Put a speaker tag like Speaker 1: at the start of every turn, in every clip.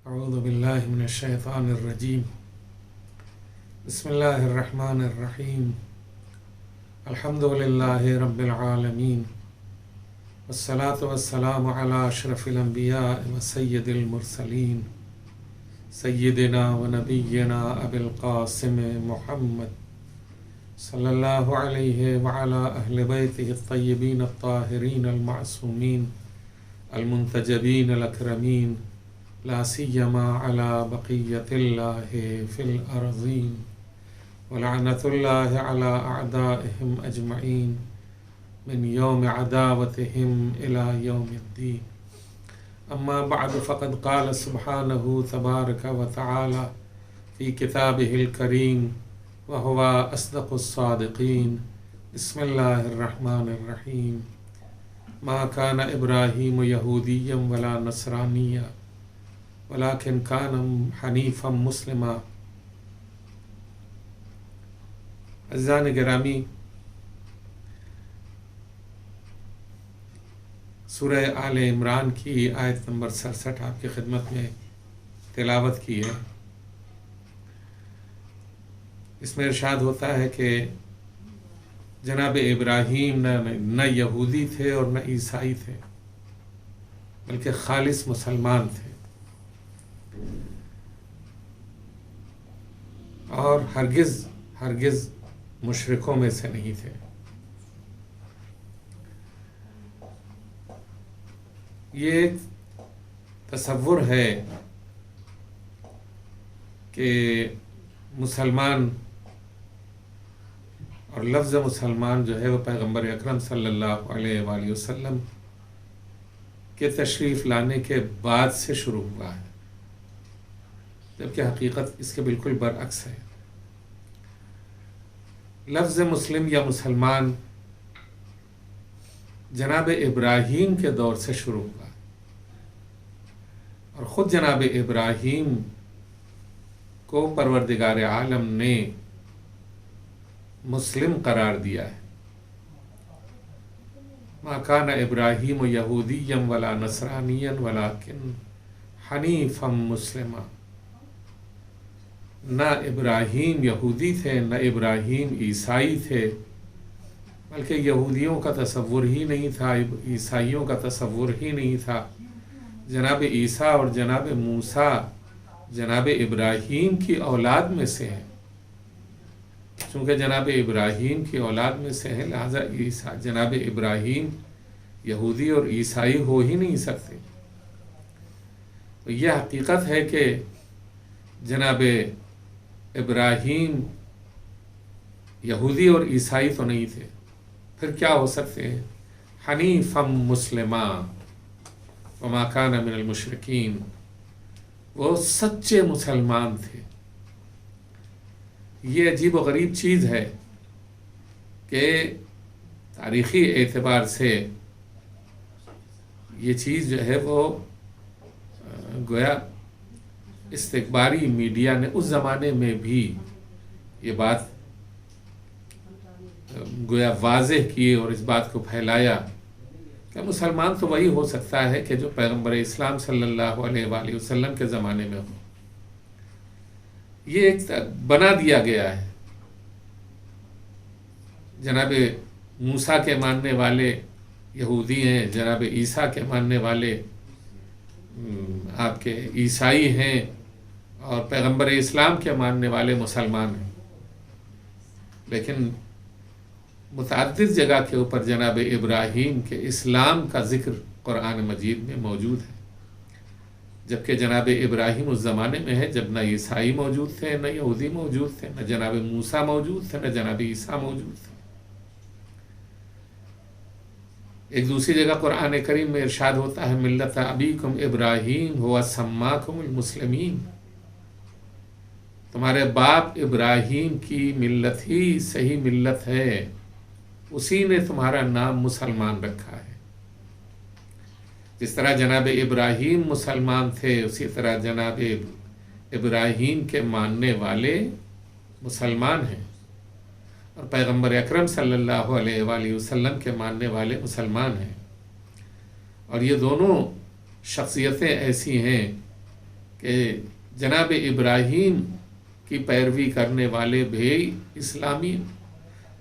Speaker 1: اعوذ باللہ من الشیطان الرجیم بسم اللہ الرحمن الرحیم الحمد للہ رب العالمین والصلاة والسلام علی اشرف الانبیاء وسید المرسلین سیدنا ونبینا ابی القاسم محمد صلی اللہ علیہ وعلی اہل بیتہ الطیبین الطاہرین المعصومین المنتجبین الاکرمین لا سیما علی بقیت اللہ فی الارضین ولعنت اللہ علی اعدائہم اجمعین من یوم عداوتہم الی یوم الدین اما بعد فقد قال سبحانہ تبارک و تعالی فی کتابہ الکریم وهو اصدق الصادقین بسم اللہ الرحمن الرحیم ما كان ابراہیم یہودیا ولا نصرانیا ولكن كان حنیفا مسلما۔ عزیزان گرامی، سورہ آل عمران کی آیت نمبر 67 آپ کی خدمت میں تلاوت کی ہے۔ اس میں ارشاد ہوتا ہے کہ جناب ابراہیم نہ یہودی تھے اور نہ عیسائی تھے، بلکہ خالص مسلمان تھے، اور ہرگز مشرکوں میں سے نہیں تھے۔ یہ ایک تصور ہے کہ مسلمان اور لفظ مسلمان جو ہے وہ پیغمبر اکرم صلی اللہ علیہ وآلہ وسلم کے تشریف لانے کے بعد سے شروع ہوا ہے، جبکہ حقیقت اس کے بالکل برعکس ہے۔ لفظ مسلم یا مسلمان جناب ابراہیم کے دور سے شروع ہوا، اور خود جناب ابراہیم کو پروردگار عالم نے مسلم قرار دیا ہے۔ ما کان ابراہیم یہودیا ولا نصرانیا ولکن حنیفا مسلما۔ نہ ابراہیم یہودی تھے، نہ ابراہیم عیسائی تھے، بلکہ یہودیوں کا تصور ہی نہیں تھا، عیسائیوں کا تصور ہی نہیں تھا۔ جناب عیسیٰ اور جناب موسیٰ جناب ابراہیم کی اولاد میں سے ہیں، چونکہ جناب ابراہیم کی اولاد میں سے ہیں، لہذا جناب ابراہیم یہودی اور عیسائی ہو ہی نہیں سکتے۔ یہ حقیقت ہے کہ جناب ابراہیم یہودی اور عیسائی تو نہیں تھے، پھر کیا ہو سکتے ہیں؟ حنیفا مسلما وما کان من المشرکین، وہ سچے مسلمان تھے۔ یہ عجیب و غریب چیز ہے کہ تاریخی اعتبار سے یہ چیز جو ہے وہ گویا استخباری میڈیا نے اس زمانے میں بھی یہ بات گویا واضح کی اور اس بات کو پھیلایا کہ مسلمان تو وہی ہو سکتا ہے کہ جو پیغمبر اسلام صلی اللہ علیہ وآلہ وسلم کے زمانے میں ہو۔ یہ ایک بنا دیا گیا ہے۔ جناب موسیٰ کے ماننے والے یہودی ہیں، جناب عیسیٰ کے ماننے والے آپ کے عیسائی ہیں، اور پیغمبر اسلام کے ماننے والے مسلمان ہیں، لیکن متعدد جگہ کے اوپر جناب ابراہیم کے اسلام کا ذکر قرآن مجید میں موجود ہے، جبکہ جناب ابراہیم اس زمانے میں ہے جب نہ عیسائی موجود تھے، نہ یہودی موجود تھے، نہ جناب موسیٰ موجود تھے، نہ جناب عیسیٰ موجود تھے۔ ایک دوسری جگہ قرآن کریم میں ارشاد ہوتا ہے ملت ابیکم ابراہیم ہوا سماکم المسلمین، تمہارے باپ ابراہیم کی ملت ہی صحیح ملت ہے، اسی نے تمہارا نام مسلمان رکھا ہے۔ جس طرح جناب ابراہیم مسلمان تھے، اسی طرح جناب ابراہیم کے ماننے والے مسلمان ہیں، اور پیغمبر اکرم صلی اللہ علیہ وآلہ وسلم کے ماننے والے مسلمان ہیں۔ اور یہ دونوں شخصیتیں ایسی ہیں کہ جناب ابراہیم کی پیروی کرنے والے بھی اسلامی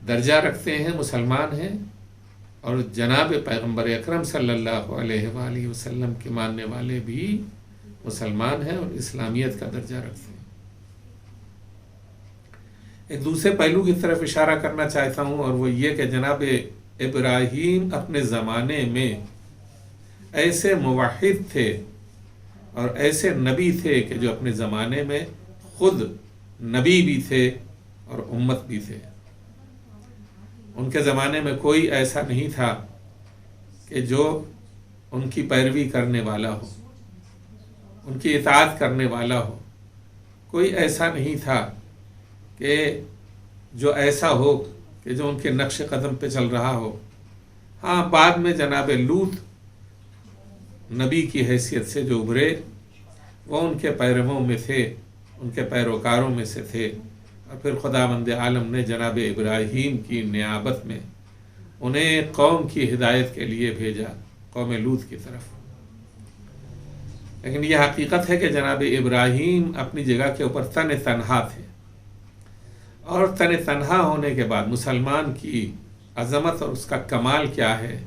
Speaker 1: درجہ رکھتے ہیں، مسلمان ہیں، اور جناب پیغمبر اکرم صلی اللہ علیہ وآلہ وسلم کے ماننے والے بھی مسلمان ہیں اور اسلامیت کا درجہ رکھتے ہیں۔ ایک دوسرے پہلو کی طرف اشارہ کرنا چاہتا ہوں، اور وہ یہ کہ جناب ابراہیم اپنے زمانے میں ایسے موحد تھے اور ایسے نبی تھے کہ جو اپنے زمانے میں خود نبی بھی تھے اور امت بھی تھے۔ ان کے زمانے میں کوئی ایسا نہیں تھا کہ جو ان کی پیروی کرنے والا ہو، ان کی اطاعت کرنے والا ہو۔ کوئی ایسا نہیں تھا کہ جو ایسا ہو کہ جو ان کے نقش قدم پہ چل رہا ہو۔ ہاں، بعد میں جناب لوط نبی کی حیثیت سے جو ابھرے، وہ ان کے پیرووں میں تھے، ان کے پیروکاروں میں سے تھے، اور پھر خداوند عالم نے جناب ابراہیم کی نیابت میں انہیں قوم کی ہدایت کے لیے بھیجا، قوم لوط کی طرف۔ لیکن یہ حقیقت ہے کہ جناب ابراہیم اپنی جگہ کے اوپر تنہا تھے، اور تنہا ہونے کے بعد مسلمان کی عظمت اور اس کا کمال کیا ہے؟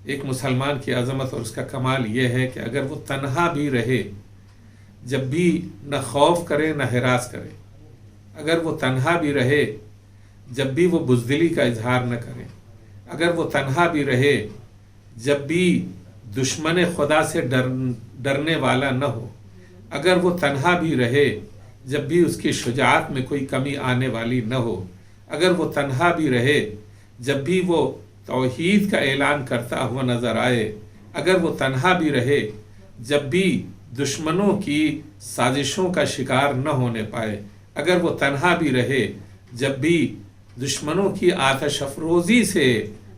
Speaker 1: ایک مسلمان کی عظمت اور اس کا کمال یہ ہے کہ اگر وہ تنہا بھی رہے، جب بھی نہ خوف کرے نہ ہراس کرے، اگر وہ تنہا بھی رہے جب بھی وہ بزدلی کا اظہار نہ کرے، اگر وہ تنہا بھی رہے جب بھی دشمن خدا سے ڈرنے والا نہ ہو، اگر وہ تنہا بھی رہے جب بھی اس کی شجاعت میں کوئی کمی آنے والی نہ ہو، اگر وہ تنہا بھی رہے جب بھی وہ توحید کا اعلان کرتا ہوا نظر آئے، اگر وہ تنہا بھی رہے جب بھی دشمنوں کی سازشوں کا شکار نہ ہونے پائے، اگر وہ تنہا بھی رہے جب بھی دشمنوں کی آتش افروزی سے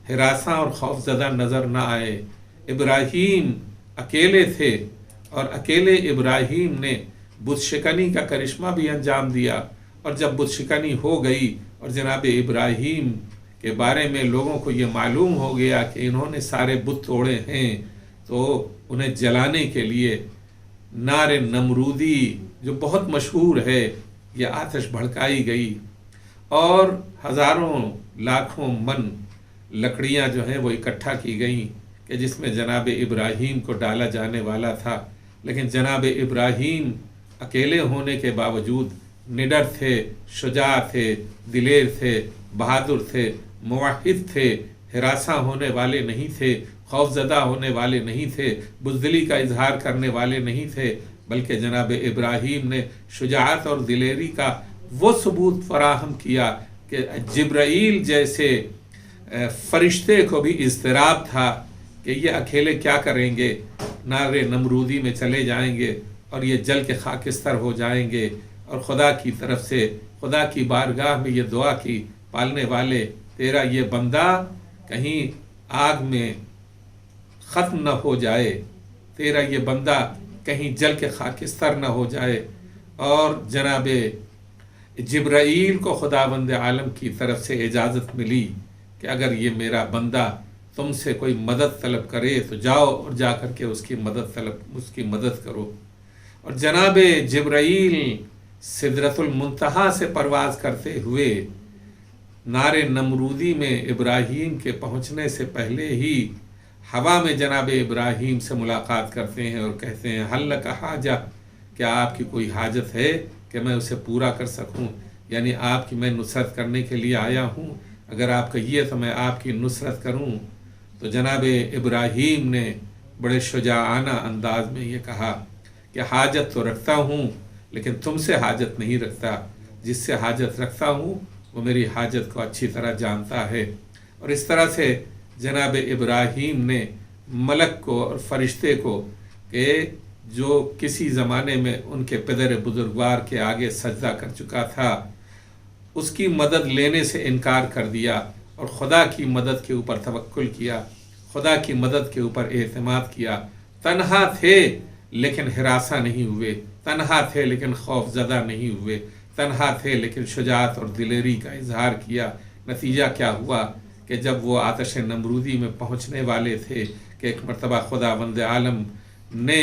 Speaker 1: ہراساں اور خوفزدہ نظر نہ آئے۔ ابراہیم اکیلے تھے، اور اکیلے ابراہیم نے بت شکنی کا کرشمہ بھی انجام دیا، اور جب بت شکنی ہو گئی اور جناب ابراہیم کے بارے میں لوگوں کو یہ معلوم ہو گیا کہ انہوں نے سارے بت توڑے ہیں، تو انہیں جلانے کے لیے نار نمرودی جو بہت مشہور ہے، یہ آتش بھڑکائی گئی، اور ہزاروں لاکھوں من لکڑیاں جو ہیں وہ اکٹھا کی گئیں کہ جس میں جناب ابراہیم کو ڈالا جانے والا تھا۔ لیکن جناب ابراہیم اکیلے ہونے کے باوجود نڈر تھے، شجاع تھے، دلیر تھے، بہادر تھے، موحد تھے، ہراساں ہونے والے نہیں تھے، خوفزدہ ہونے والے نہیں تھے، بزدلی کا اظہار کرنے والے نہیں تھے، بلکہ جناب ابراہیم نے شجاعت اور دلیری کا وہ ثبوت فراہم کیا کہ جبرائیل جیسے فرشتے کو بھی اضطراب تھا کہ یہ اکیلے کیا کریں گے، نار نمرودی میں چلے جائیں گے اور یہ جل کے خاکستر ہو جائیں گے۔ اور خدا کی طرف سے، خدا کی بارگاہ میں یہ دعا کی، پالنے والے تیرا یہ بندہ کہیں آگ میں ختم نہ ہو جائے، تیرا یہ بندہ کہیں جل کے خاکستر نہ ہو جائے۔ اور جناب جبرائیل کو خداوند عالم کی طرف سے اجازت ملی کہ اگر یہ میرا بندہ تم سے کوئی مدد طلب کرے تو جاؤ اور جا کر کے اس کی مدد کرو۔ اور جناب جبرائیل سدرۃ المنتہا سے پرواز کرتے ہوئے نار نمرودی میں ابراہیم کے پہنچنے سے پہلے ہی ہوا میں جناب ابراہیم سے ملاقات کرتے ہیں اور کہتے ہیں حل لک حاجہ، کیا آپ کی کوئی حاجت ہے کہ میں اسے پورا کر سکوں؟ یعنی آپ کی میں نصرت کرنے کے لیے آیا ہوں، اگر آپ کہیے تو میں آپ کی نصرت کروں۔ تو جناب ابراہیم نے بڑے شجاعانہ انداز میں یہ کہا کہ حاجت تو رکھتا ہوں لیکن تم سے حاجت نہیں رکھتا، جس سے حاجت رکھتا ہوں وہ میری حاجت کو اچھی طرح جانتا ہے۔ اور اس طرح سے جناب ابراہیم نے ملک کو اور فرشتے کو کہ جو کسی زمانے میں ان کے پدر بزرگوار کے آگے سجدہ کر چکا تھا، اس کی مدد لینے سے انکار کر دیا اور خدا کی مدد کے اوپر توکل کیا، خدا کی مدد کے اوپر اعتماد کیا۔ تنہا تھے لیکن ہراساں نہیں ہوئے، تنہا تھے لیکن خوف زدہ نہیں ہوئے، تنہا تھے لیکن شجاعت اور دلیری کا اظہار کیا۔ نتیجہ کیا ہوا کہ جب وہ آتش نمرودی میں پہنچنے والے تھے کہ ایک مرتبہ خداوند عالم نے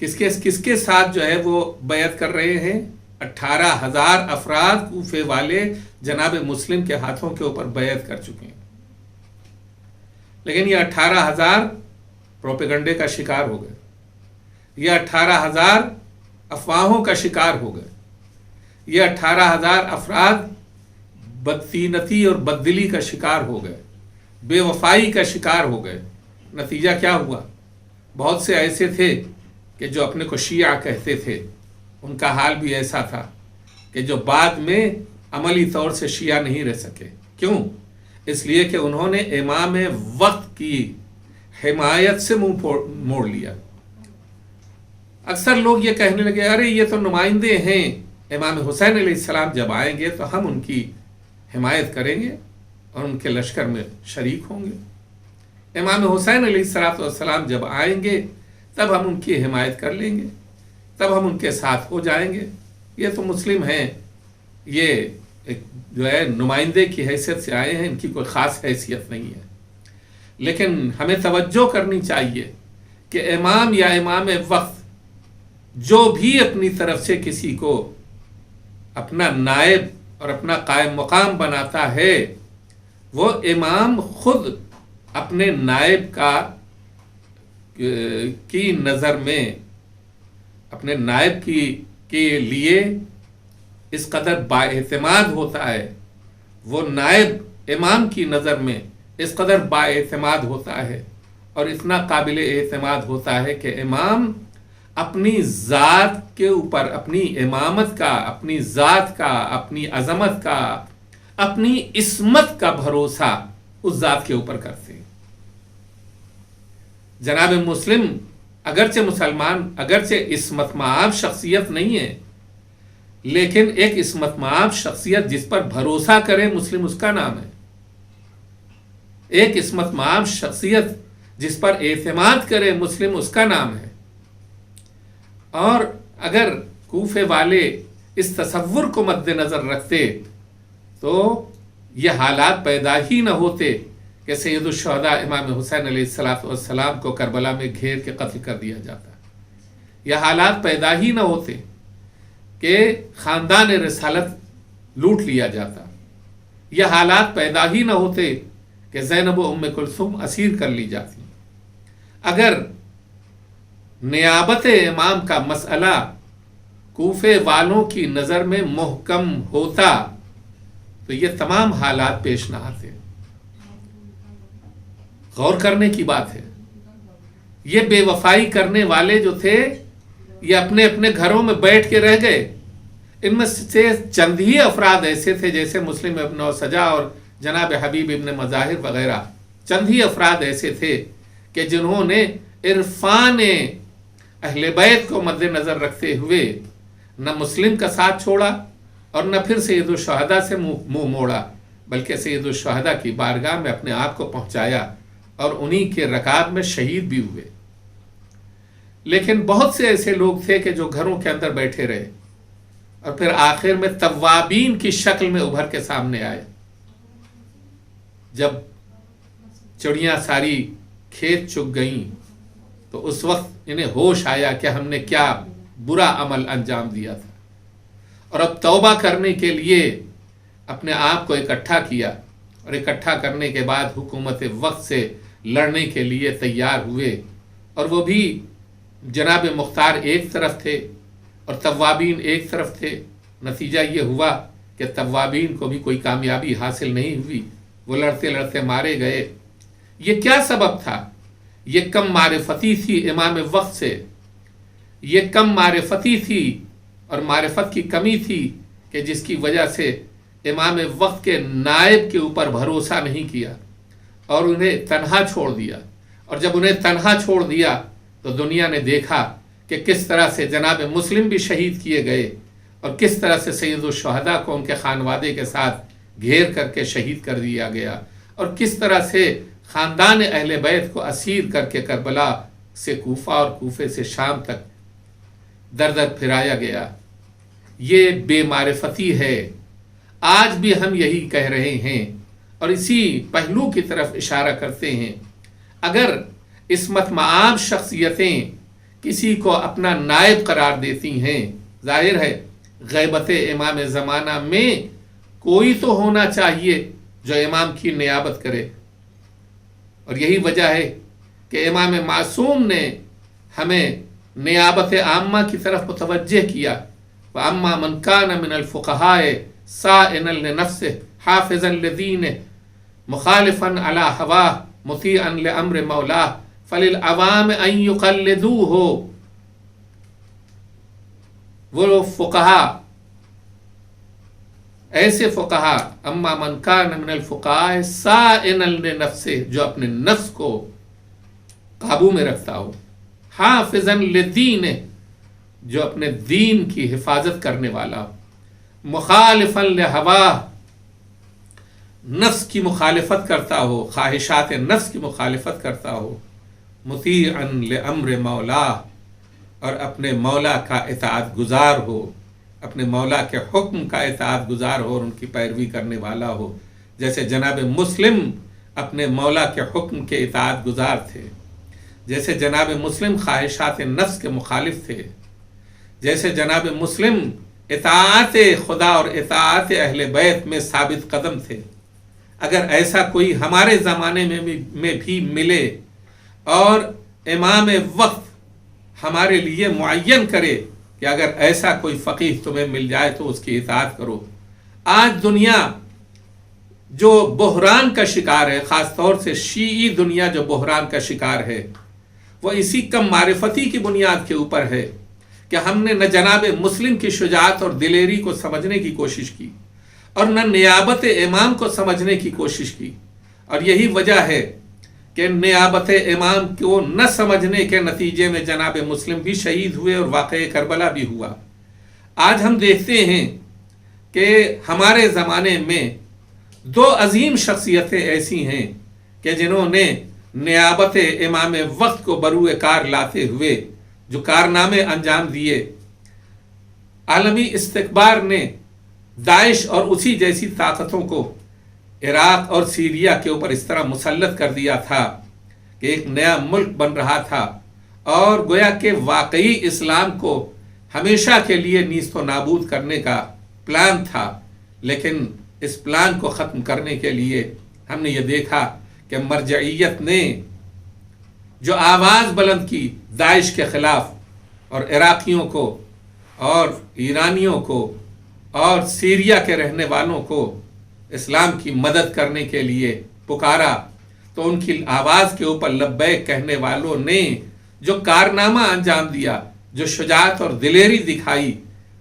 Speaker 1: کس کے ساتھ جو ہے وہ بیعت کر رہے ہیں؟ 18,000 افراد کوفے والے جناب مسلم کے ہاتھوں کے اوپر بیعت کر چکے ہیں، لیکن یہ 18,000 پروپیگنڈے کا شکار ہو گئے، یہ 18,000 افواہوں کا شکار ہو گئے، یہ 18,000 افراد بدطینتی اور بددلی کا شکار ہو گئے، بے وفائی کا شکار ہو گئے۔ نتیجہ کیا ہوا؟ بہت سے ایسے تھے کہ جو اپنے کو شیعہ کہتے تھے، ان کا حال بھی ایسا تھا کہ جو بعد میں عملی طور سے شیعہ نہیں رہ سکے۔ کیوں؟ اس لیے کہ انہوں نے امام وقت کی حمایت سے منہ موڑ لیا۔ اکثر لوگ یہ کہنے لگے ارے یہ تو نمائندے ہیں، امام حسین علیہ السلام جب آئیں گے تو ہم ان کی حمایت کریں گے اور ان کے لشکر میں شریک ہوں گے۔ امام حسین علیہ السلام جب آئیں گے تب ہم ان کی حمایت کر لیں گے، تب ہم ان کے ساتھ ہو جائیں گے۔ یہ تو مسلم ہیں، یہ جو ہے نمائندے کی حیثیت سے آئے ہیں، ان کی کوئی خاص حیثیت نہیں ہے۔ لیکن ہمیں توجہ کرنی چاہیے کہ امام یا امام وقت جو بھی اپنی طرف سے کسی کو اپنا نائب اور اپنا قائم مقام بناتا ہے، وہ امام خود اپنے نائب کی نظر میں اپنے نائب کے لیے اس قدر بااعتماد ہوتا ہے، وہ نائب امام کی نظر میں اس قدر بااعتماد ہوتا ہے اور اتنا قابل اعتماد ہوتا ہے کہ امام اپنی ذات کے اوپر، اپنی امامت کا، اپنی ذات کا، اپنی عظمت کا، اپنی عصمت کا بھروسہ اس ذات کے اوپر کرتے ہیں۔ جناب مسلم اگرچہ مسلمان، اگرچہ عصمت مآب شخصیت نہیں ہے، لیکن ایک عصمت مآب شخصیت جس پر بھروسہ کرے مسلم اس کا نام ہے۔ ایک عصمت مآب شخصیت جس پر اعتماد کرے مسلم اس کا نام ہے۔ اور اگر کوفے والے اس تصور کو مد نظر رکھتے تو یہ حالات پیدا ہی نہ ہوتے کہ سید الشہداء امام حسین علیہ السلام کو کربلا میں گھیر کے قتل کر دیا جاتا، یہ حالات پیدا ہی نہ ہوتے کہ خاندان رسالت لوٹ لیا جاتا، یہ حالات پیدا ہی نہ ہوتے کہ زینب و ام کلثوم اسیر کر لی جاتی۔ اگر نیابت امام کا مسئلہ کوفے والوں کی نظر میں محکم ہوتا تو یہ تمام حالات پیش نہ آتے۔ غور کرنے کی بات ہے، یہ بے وفائی کرنے والے جو تھے یہ اپنے اپنے گھروں میں بیٹھ کے رہ گئے۔ ان میں سے چند ہی افراد ایسے تھے جیسے مسلم ابن اوسجا اور جناب حبیب ابن مظاہر وغیرہ، چند ہی افراد ایسے تھے کہ جنہوں نے عرفان اہل بیت کو مد نظر رکھتے ہوئے نہ مسلم کا ساتھ چھوڑا اور نہ پھر سید الشہداء سے منہ موڑا، بلکہ سید الشہداء کی بارگاہ میں اپنے آپ کو پہنچایا اور انہی کے رکاب میں شہید بھی ہوئے۔ لیکن بہت سے ایسے لوگ تھے کہ جو گھروں کے اندر بیٹھے رہے اور پھر آخر میں توابین کی شکل میں ابھر کے سامنے آئے۔ جب چڑیاں ساری کھیت چگ گئیں تو اس وقت انہیں ہوش آیا کہ ہم نے کیا برا عمل انجام دیا تھا، اور اب توبہ کرنے کے لیے اپنے آپ کو اکٹھا کیا، اور اکٹھا کرنے کے بعد حکومت وقت سے لڑنے کے لیے تیار ہوئے، اور وہ بھی جناب مختار ایک طرف تھے اور توابین ایک طرف تھے۔ نتیجہ یہ ہوا کہ توابین کو بھی کوئی کامیابی حاصل نہیں ہوئی، وہ لڑتے لڑتے مارے گئے۔ یہ کیا سبب تھا؟ یہ کم معرفتی تھی امام وقت سے، یہ کم معرفتی تھی اور معرفت کی کمی تھی کہ جس کی وجہ سے امام وقت کے نائب کے اوپر بھروسہ نہیں کیا اور انہیں تنہا چھوڑ دیا۔ اور جب انہیں تنہا چھوڑ دیا تو دنیا نے دیکھا کہ کس طرح سے جناب مسلم بھی شہید کیے گئے اور کس طرح سے سید الشہداء کو ان کے خانوادے کے ساتھ گھیر کر کے شہید کر دیا گیا، اور کس طرح سے خاندان اہل بیت کو اسیر کر کے کربلا سے کوفہ اور کوفے سے شام تک در در پھرایا گیا۔ یہ بے معرفتی ہے۔ آج بھی ہم یہی کہہ رہے ہیں اور اسی پہلو کی طرف اشارہ کرتے ہیں۔ اگر عصمت مآب شخصیتیں کسی کو اپنا نائب قرار دیتی ہیں، ظاہر ہے غیبت امام زمانہ میں کوئی تو ہونا چاہیے جو امام کی نیابت کرے، اور یہی وجہ ہے کہ امام معصوم نے ہمیں نیابت عامہ کی طرف متوجہ کیا، وَأَمَّا مَنْ كَانَ مِنَ الْفُقَهَاءِ صَائِنًا لِنَفْسِهِ حَافِظًا لِدِينِهِ مُخَالِفًا عَلَى هَوَاهِ مُطِيعًا لِأَمْرِ مَوْلَاهِ فَلِلْعَوَامِ أَن يُقَلِّدُوهُ۔ وہ فقہا، ایسے فقہا، اما من کان من الفقہاء صائنا لنفسه، جو اپنے نفس کو قابو میں رکھتا ہو، حافظا لدینہ، جو اپنے دین کی حفاظت کرنے والا ہو، مخالفا لہواہ، نفس کی مخالفت کرتا ہو، خواہشات نفس کی مخالفت کرتا ہو، مطیعا لامر مولا، اور اپنے مولا کا اطاعت گزار ہو، اپنے مولا کے حکم کا اطاعت گزار ہو اور ان کی پیروی کرنے والا ہو، جیسے جناب مسلم اپنے مولا کے حکم کے اطاعت گزار تھے، جیسے جناب مسلم خواہشات نفس کے مخالف تھے، جیسے جناب مسلم اطاعت خدا اور اطاعت اہل بیت میں ثابت قدم تھے۔ اگر ایسا کوئی ہمارے زمانے میں بھی ملے اور امام وقت ہمارے لیے معین کرے کہ اگر ایسا کوئی فقیہ تمہیں مل جائے تو اس کی اطاعت کرو۔ آج دنیا جو بحران کا شکار ہے، خاص طور سے شیعی دنیا جو بحران کا شکار ہے، وہ اسی کم معرفتی کی بنیاد کے اوپر ہے کہ ہم نے نہ جناب مسلم کی شجاعت اور دلیری کو سمجھنے کی کوشش کی اور نہ نیابت امام کو سمجھنے کی کوشش کی، اور یہی وجہ ہے کہ نیابت امام کو نہ سمجھنے کے نتیجے میں جناب مسلم بھی شہید ہوئے اور واقعہ کربلا بھی ہوا۔ آج ہم دیکھتے ہیں کہ ہمارے زمانے میں دو عظیم شخصیتیں ایسی ہیں کہ جنہوں نے نیابت امام وقت کو بروئے کار لاتے ہوئے جو کارنامے انجام دیے۔ عالمی استکبار نے داعش اور اسی جیسی طاقتوں کو عراق اور سیریا کے اوپر اس طرح مسلط کر دیا تھا کہ ایک نیا ملک بن رہا تھا، اور گویا کہ واقعی اسلام کو ہمیشہ کے لیے نیست و نابود کرنے کا پلان تھا، لیکن اس پلان کو ختم کرنے کے لیے ہم نے یہ دیکھا کہ مرجعیت نے جو آواز بلند کی داعش کے خلاف، اور عراقیوں کو اور ایرانیوں کو اور سیریا کے رہنے والوں کو اسلام کی مدد کرنے کے لیے پکارا، تو ان کی آواز کے اوپر لبیک کہنے والوں نے جو کارنامہ انجام دیا، جو شجاعت اور دلیری دکھائی،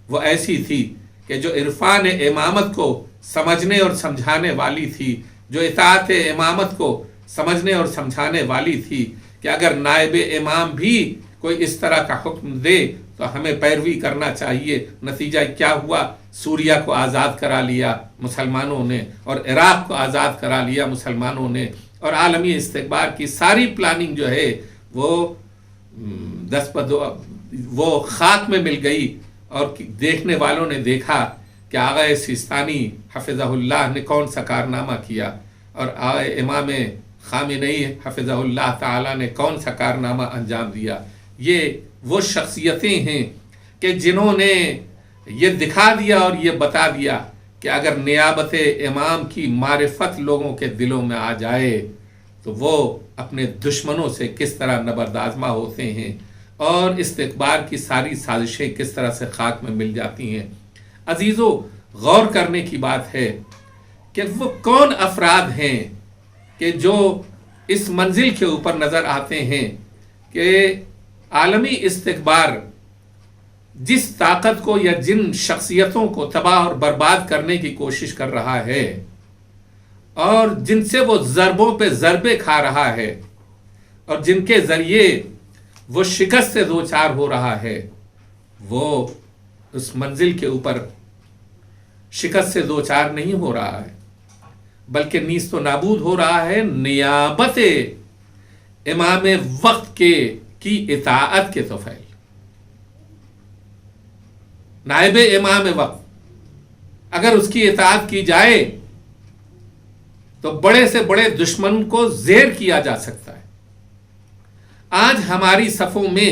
Speaker 1: وہ ایسی تھی کہ جو عرفان امامت کو سمجھنے اور سمجھانے والی تھی، جو اطاعت امامت کو سمجھنے اور سمجھانے والی تھی کہ اگر نائب امام بھی کوئی اس طرح کا حکم دے تو ہمیں پیروی کرنا چاہیے۔ نتیجہ کیا ہوا؟ سوریا کو آزاد کرا لیا مسلمانوں نے، اور عراق کو آزاد کرا لیا مسلمانوں نے، اور عالمی استکبار کی ساری پلاننگ جو ہے وہ خاک میں مل گئی، اور دیکھنے والوں نے دیکھا کہ آغا سیستانی حفظہ اللہ نے کون سا کارنامہ کیا، اور آغا امام خامنئی حفظہ اللہ تعالی نے کون سا کارنامہ انجام دیا۔ یہ وہ شخصیتیں ہیں کہ جنہوں نے یہ دکھا دیا اور یہ بتا دیا کہ اگر نیابت امام کی معرفت لوگوں کے دلوں میں آ جائے تو وہ اپنے دشمنوں سے کس طرح نبردآزما ہوتے ہیں، اور استکبار کی ساری سازشیں کس طرح سے خاک میں مل جاتی ہیں۔ عزیزو، غور کرنے کی بات ہے کہ وہ کون افراد ہیں کہ جو اس منزل کے اوپر نظر آتے ہیں کہ عالمی استکبار جس طاقت کو یا جن شخصیتوں کو تباہ اور برباد کرنے کی کوشش کر رہا ہے، اور جن سے وہ ضربوں پہ ضربے کھا رہا ہے، اور جن کے ذریعے وہ شکست سے دوچار ہو رہا ہے، وہ اس منزل کے اوپر شکست سے دوچار نہیں ہو رہا ہے، بلکہ نیست و نابود ہو رہا ہے نیابت امام وقت کی اطاعت کے طفیل۔ نائب امام وقت اگر اس کی اطاعت کی جائے تو بڑے سے بڑے دشمن کو زیر کیا جا سکتا ہے۔ آج ہماری صفوں میں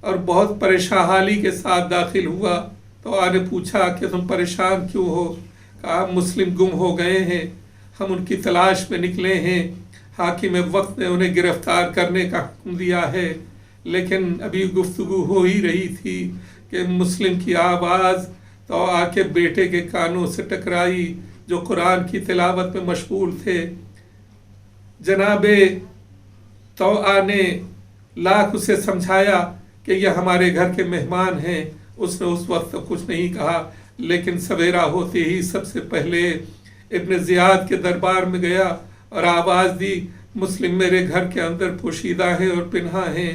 Speaker 1: اور بہت پریشان حالی کے ساتھ داخل ہوا تو آنے پوچھا کہ تم پریشان کیوں ہو؟ کہا مسلم گم ہو گئے ہیں، ہم ان کی تلاش میں نکلے ہیں، حاکم وقت نے انہیں گرفتار کرنے کا حکم دیا ہے، لیکن ابھی گفتگو ہو ہی رہی تھی کہ مسلم کی آواز تو آ کے بیٹے کے کانوں سے ٹکرائی جو قرآن کی تلاوت میں مشغول تھے۔ جناب توآ نے لاکھ اسے سمجھایا کہ یہ ہمارے گھر کے مہمان ہیں، اس نے اس وقت کچھ نہیں کہا، لیکن سویرا ہوتے ہی سب سے پہلے ابن زیاد کے دربار میں گیا اور آواز دی مسلم میرے گھر کے اندر پوشیدہ ہیں اور پنہا ہیں۔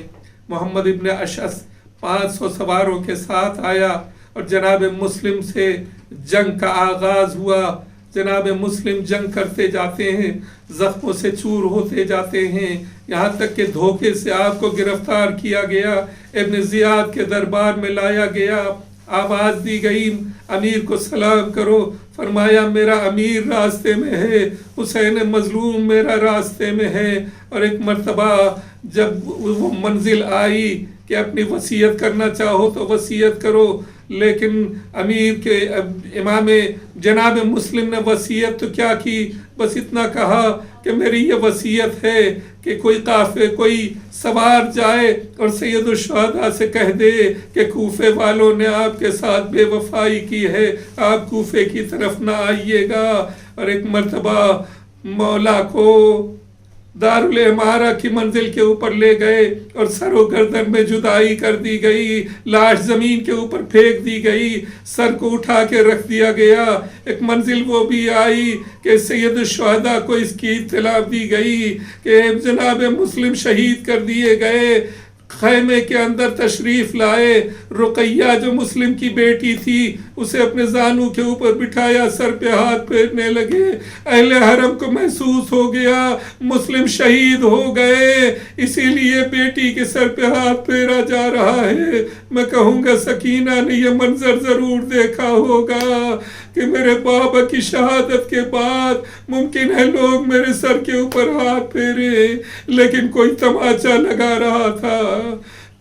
Speaker 1: محمد ابن اشعث 500 سواروں کے ساتھ آیا اور جناب مسلم سے جنگ کا آغاز ہوا۔ جناب مسلم جنگ کرتے جاتے ہیں، زخموں سے چور ہوتے جاتے ہیں، یہاں تک کہ دھوکے سے آپ کو گرفتار کیا گیا، ابن زیاد کے دربار میں لایا گیا، آواز دی گئی امیر کو سلام کرو، فرمایا میرا امیر راستے میں ہے، حسین مظلوم میرا راستے میں ہے۔ اور ایک مرتبہ جب وہ منزل آئی کہ اپنی وصیت کرنا چاہو تو وصیت کرو، لیکن امیر کے امام جناب مسلم نے وصیت تو کیا کی، بس اتنا کہا کہ میری یہ وصیت ہے کہ کوئی سوار جائے اور سید الشہداء سے کہہ دے کہ کوفے والوں نے آپ کے ساتھ بے وفائی کی ہے، آپ کوفے کی طرف نہ آئیے گا۔ اور ایک مرتبہ مولا کو دارالعمارہ کی منزل کے اوپر لے گئے اور سر و گردن میں جدائی کر دی گئی، لاش زمین کے اوپر پھینک دی گئی، سر کو اٹھا کے رکھ دیا گیا۔ ایک منزل وہ بھی آئی کہ سید الشہداء کو اس کی اطلاع دی گئی کہ جناب مسلم شہید کر دیے گئے۔ خیمے کے اندر تشریف لائے، رقیہ جو مسلم کی بیٹی تھی اسے اپنے زانو کے اوپر بٹھایا، سر پہ ہاتھ پھیرنے لگے۔ اہل حرم کو محسوس ہو گیا مسلم شہید ہو گئے، اسی لیے بیٹی کے سر پہ ہاتھ پھیرا جا رہا ہے۔ میں کہوں گا سکینہ نے یہ منظر ضرور دیکھا ہوگا کہ میرے بابا کی شہادت کے بعد ممکن ہے لوگ میرے سر کے اوپر ہاتھ پھیرے، لیکن کوئی تماچا لگا رہا تھا،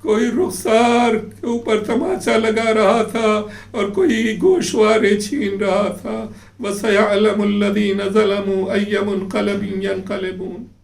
Speaker 1: کوئی رخسار کے اوپر تماچا لگا رہا تھا اور کوئی گوشوارے چھین رہا تھا۔ وَسَيَعْلَمُ الَّذِينَ ظَلَمُوا أَيَّ مُنْقَلَبٍ يَنْقَلِبُونَ۔